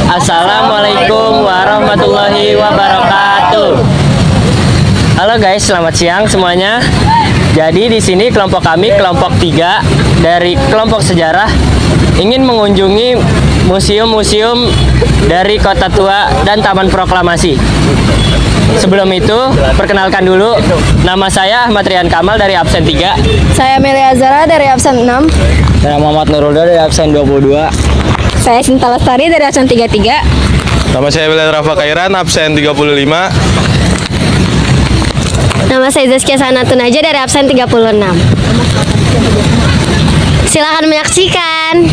Assalamualaikum warahmatullahi wabarakatuh. Halo guys, selamat siang semuanya. Jadi di sini kelompok kami, kelompok 3 dari kelompok sejarah, ingin mengunjungi museum-museum dari Kota Tua dan Taman Proklamasi. Sebelum itu, perkenalkan dulu, nama saya Ahmad Rian Kamal dari absen 3. Saya Melia Zara dari absen 6. Saya Muhammad Nurulda dari absen 22. Saya Sinta Lestari dari absen 33. Nama saya Bilal Rafa Kairan, absen 35. Nama saya Zaskia Sanatun aja dari absen 36. Silakan menyaksikan.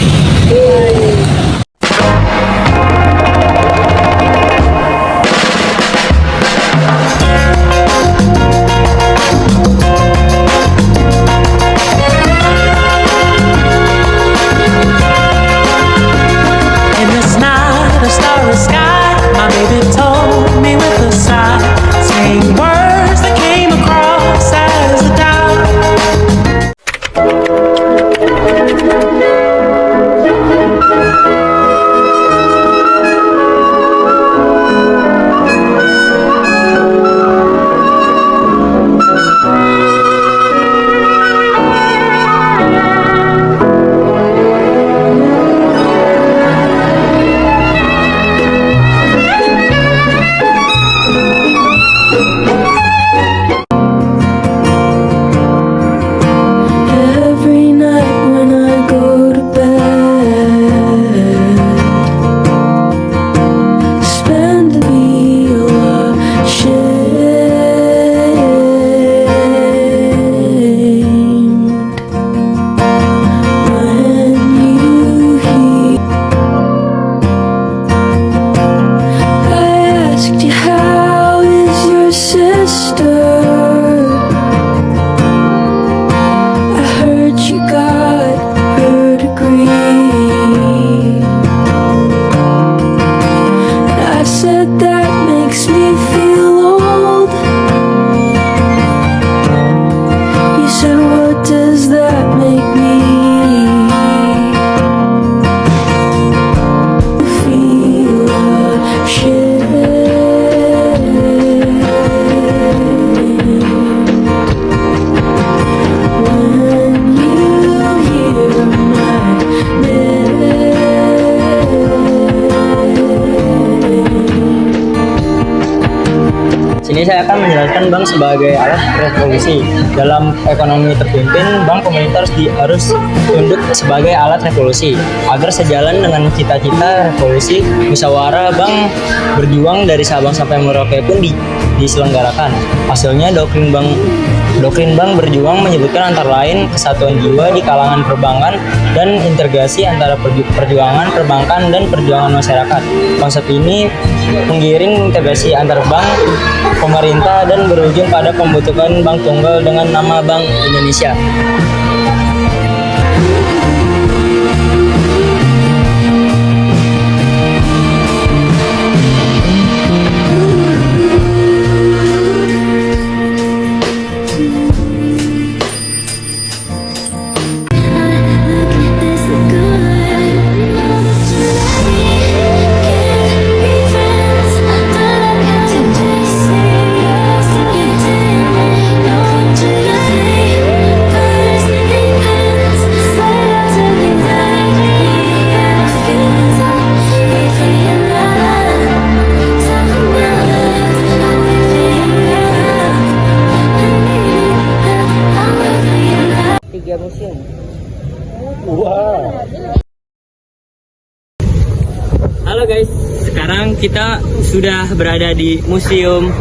In this night, a starless sky, my baby told me with a sigh, saying words that came across as a doubt. Every night when I go to bed, spend a meal ashamed. When you hear, I asked you, how is your sister? I heard you got her degree, and I said that makes me feel old. You said, what does that make me? Feel Sini saya akan menjelaskan bank sebagai alat revolusi. Dalam ekonomi terpimpin, bank pemerintah harus tunduk sebagai alat revolusi. Agar sejalan dengan cita-cita revolusi, musyawarah bank berjuang dari Sabang sampai Merauke pun diselenggarakan. Hasilnya doktrin bank berjuang menyebutkan antara lain kesatuan jiwa di kalangan perbankan dan integrasi antara perjuangan perbankan dan perjuangan masyarakat. Konsep ini menggiring integrasi antar bank, pemerintah, dan berujung pada pembentukan bank tunggal dengan nama Bank Indonesia. Halo guys, sekarang kita sudah berada di Museum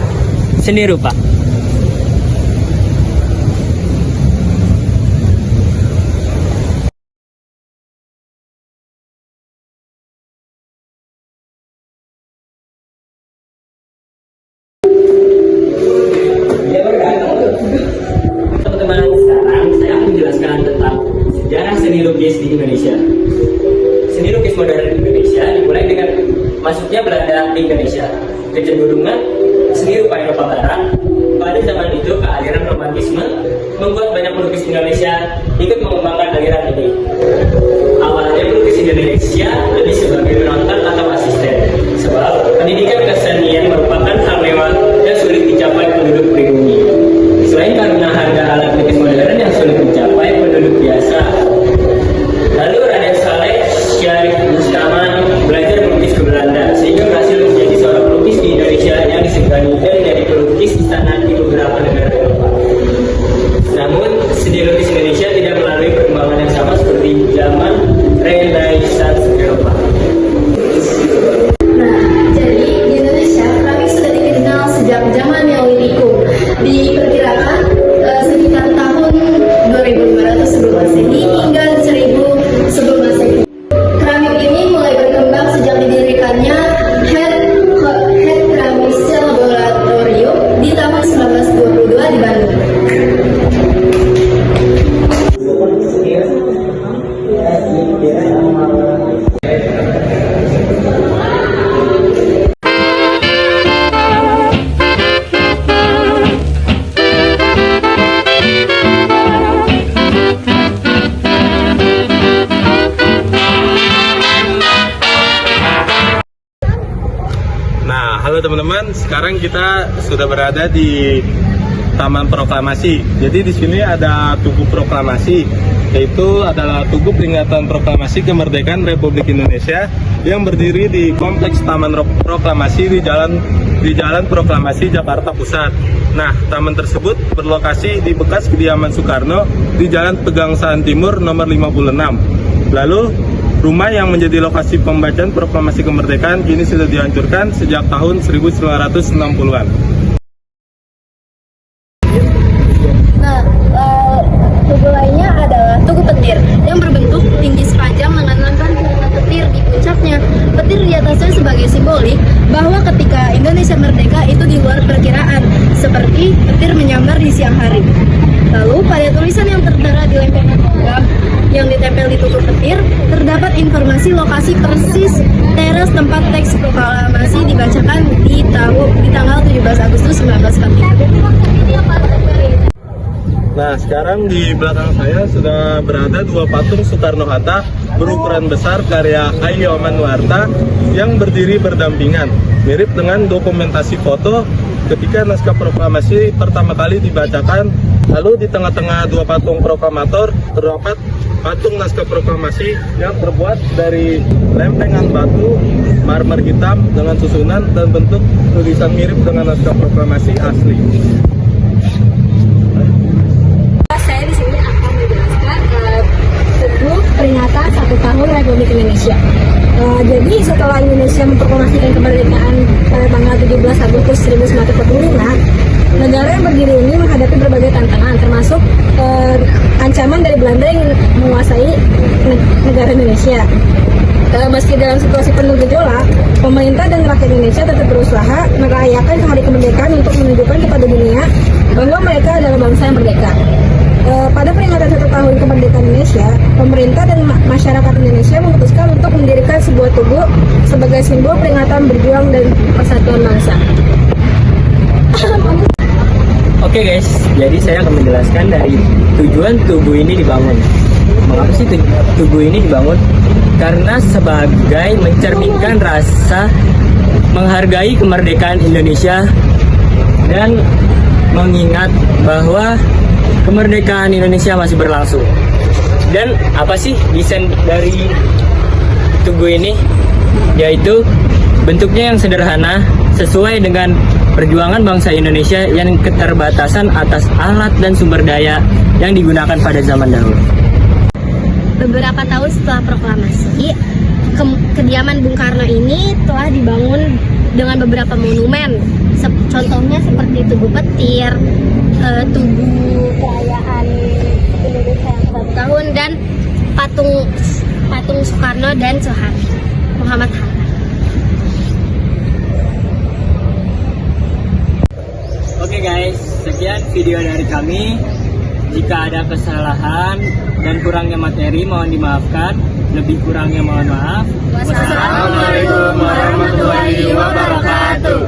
Seni Rupa. Teman-teman, sekarang saya akan menjelaskan tentang sejarah seni lukis di Indonesia. Seni lukis modern di Indonesia dimulai dengan masuknya Belanda di Indonesia. Kecenderungan seni rupa Eropa Barat pada zaman itu, kealiran romantisme membuat banyak pelukis Indonesia ikut mengembangkan aliran ini. Awalnya pelukis Indonesia lebih sebagai penonton atau asisten, sebab pendidikan kesenian merupakan hal mewah dan sulit dicapai penduduk pribumi. Selain karena harga alat lukis modern yang sulit dicapai penduduk biasa. Lalu Raden Saleh Syarif Bustaman belajar melukis ke Belanda sehingga berhasil menjadi seorang pelukis di Indonesia yang disegani dan menjadi pelukis istana di beberapa negara Eropa. Namun, seni lukis Indonesia tidak melalui perkembangan yang sama seperti zaman Renaissance Eropa. Nah, jadi di Indonesia keramik sudah dikenal sejak zaman Neolitikum. Diperkirakan sekitar tahun 2500 sebelum Masehi hingga 1000 sebelum Masehi. Keramik ini mulai berkembang sejak didirikannya Head Keramiknya Laboratorium di tahun 1922 di Bandung. Nah, halo teman-teman. Sekarang kita sudah berada di Taman Proklamasi. Jadi di sini ada Tugu Proklamasi, yaitu adalah Tugu Peringatan Proklamasi Kemerdekaan Republik Indonesia yang berdiri di Kompleks Taman Proklamasi di Jalan Proklamasi Jakarta Pusat. Nah, taman tersebut berlokasi di bekas kediaman Soekarno di Jalan Pegangsaan Timur nomor 56. Lalu rumah yang menjadi lokasi pembacaan proklamasi kemerdekaan kini sudah dihancurkan sejak tahun 1960-an. Nah, tugu lainnya adalah Tugu Petir yang berbentuk tinggi sepanjang mengantarkan petir di puncaknya. Petir di atasnya sebagai simbolik bahwa ketika Indonesia merdeka itu di luar perkiraan, seperti petir menyambar di siang hari. Lalu pada tulisan yang tertera di lempengan logam yang ditempel di tugu petir terdapat informasi lokasi persis teras tempat teks proklamasi dibacakan di tanggal 17 Agustus 1945. Nah, sekarang di belakang saya sudah berada dua patung Soekarno-Hatta berukuran besar karya Hayyo Manuarta yang berdiri berdampingan, mirip dengan dokumentasi foto ketika naskah proklamasi pertama kali dibacakan. Lalu di tengah-tengah dua patung proklamator terdapat patung naskah proklamasi yang terbuat dari lempengan batu marmer hitam dengan susunan dan bentuk tulisan mirip dengan naskah proklamasi asli. Saya di sini akan menjelaskan Tugu Peringatan 1 Tahun Republik Indonesia. Jadi setelah Indonesia memproklamasikan kemerdekaan pada tanggal 17 Agustus 1945, negara yang berdiri ini menghadapi berbagai tantangan, termasuk ancaman dari Belanda yang menguasai negara Indonesia. Meski dalam situasi penuh gejolak, pemerintah dan rakyat Indonesia tetap berusaha merayakan hari kemerdekaan untuk menunjukkan kepada dunia bahwa mereka adalah bangsa yang merdeka. Pada peringatan 1 tahun kemerdekaan Indonesia, pemerintah dan masyarakat Indonesia memutuskan untuk mendirikan sebuah tugu sebagai simbol peringatan berjuang dan persatuan bangsa. Oke guys, jadi saya akan menjelaskan dari tujuan tugu ini dibangun. Mengapa sih tugu ini dibangun? Karena sebagai mencerminkan rasa menghargai kemerdekaan Indonesia dan mengingat bahwa kemerdekaan Indonesia masih berlangsung. Dan apa sih desain dari tugu ini? Yaitu bentuknya yang sederhana sesuai dengan perjuangan bangsa Indonesia yang keterbatasan atas alat dan sumber daya yang digunakan pada zaman dahulu. Beberapa tahun setelah proklamasi, kediaman Bung Karno ini telah dibangun dengan beberapa monumen. Contohnya seperti Tugu Petir, Tugu Perayaan Indonesia yang 1 tahun, dan patung Soekarno dan Muhammad Hatta. Oke guys, sekian video dari kami. Jika ada kesalahan dan kurangnya materi mohon dimaafkan. Lebih kurangnya mohon maaf. Wassalamualaikum warahmatullahi wabarakatuh.